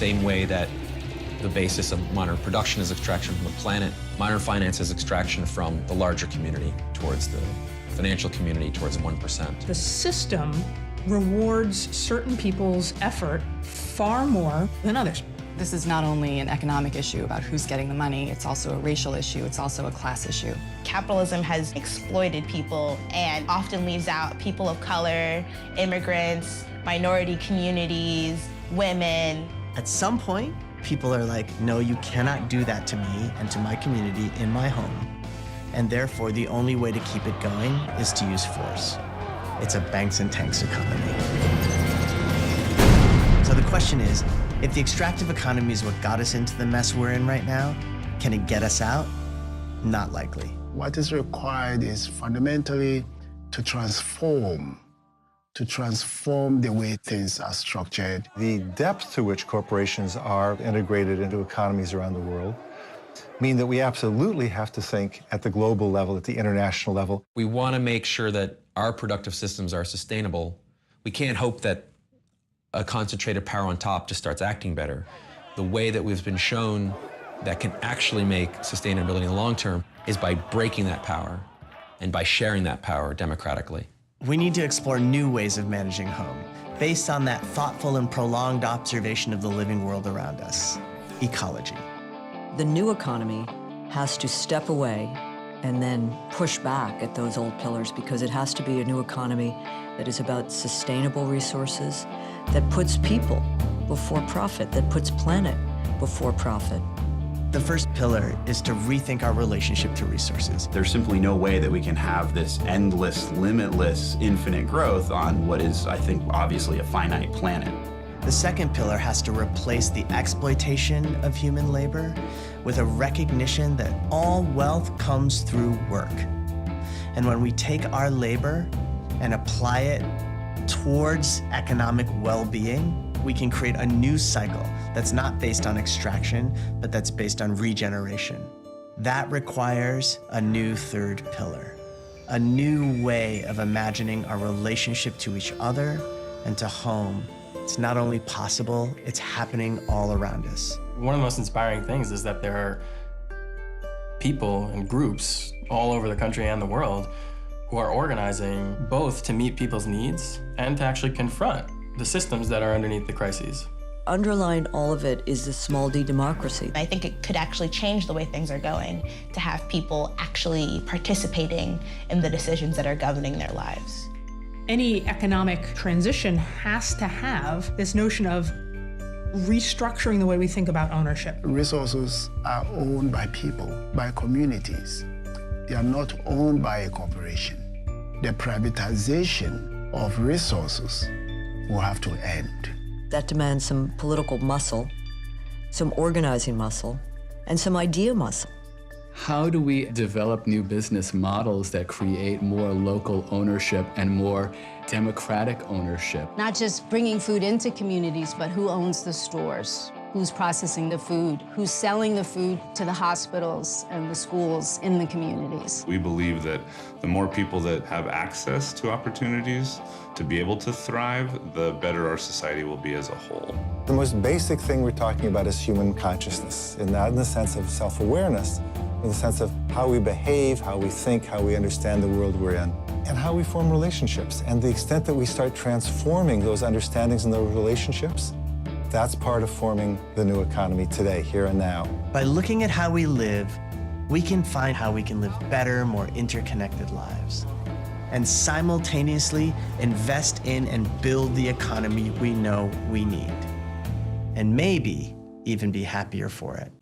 Same way that the basis of modern production is extraction from the planet, modern finance is extraction from the larger community towards the financial community, towards the 1%. The system rewards certain people's effort far more than others. This is not only an economic issue about who's getting the money, it's also a racial issue, it's also a class issue. Capitalism has exploited people and often leaves out people of color, immigrants, minority communities, women. At some point, people are like, no, you cannot do that to me and to my community in my home. And therefore, the only way to keep it going is to use force. It's a banks and tanks economy. So the question is, if the extractive economy is what got us into the mess we're in right now, can it get us out? Not likely. What is required is fundamentally to transform the way things are structured. The depth to which corporations are integrated into economies around the world mean that we absolutely have to think at the global level, at the international level. We want to make sure that our productive systems are sustainable. We can't hope that a concentrated power on top just starts acting better. The way that we've been shown that can actually make sustainability in the long term is by breaking that power and by sharing that power democratically. We need to explore new ways of managing home based on that thoughtful and prolonged observation of the living world around us, ecology. The new economy has to step away and then push back at those old pillars, because it has to be a new economy that is about sustainable resources, that puts people before profit, that puts planet before profit. The first pillar is to rethink our relationship to resources. There's simply no way that we can have this endless, limitless, infinite growth on what is, I think, obviously a finite planet. The second pillar has to replace the exploitation of human labor with a recognition that all wealth comes through work. And when we take our labor and apply it towards economic well-being, we can create a new cycle that's not based on extraction, but that's based on regeneration. That requires a new third pillar, a new way of imagining our relationship to each other and to home. It's not only possible, it's happening all around us. One of the most inspiring things is that there are people and groups all over the country and the world who are organizing both to meet people's needs and to actually confront the systems that are underneath the crises. Underlying all of it is the small d democracy. I think it could actually change the way things are going to have people actually participating in the decisions that are governing their lives. Any economic transition has to have this notion of restructuring the way we think about ownership. Resources are owned by people, by communities. They are not owned by a corporation. The privatization of resources will have to end. That demands some political muscle, some organizing muscle, and some idea muscle. How do we develop new business models that create more local ownership and more democratic ownership? Not just bringing food into communities, but who owns the stores? Who's processing the food? Who's selling the food to the hospitals and the schools in the communities? We believe that the more people that have access to opportunities to be able to thrive, the better our society will be as a whole. The most basic thing we're talking about is human consciousness, and not in the sense of self-awareness, in the sense of how we behave, how we think, how we understand the world we're in, and how we form relationships. And the extent that we start transforming those understandings and those relationships, that's part of forming the new economy today, here and now. By looking at how we live, we can find how we can live better, more interconnected lives, and simultaneously invest in and build the economy we know we need, and maybe even be happier for it.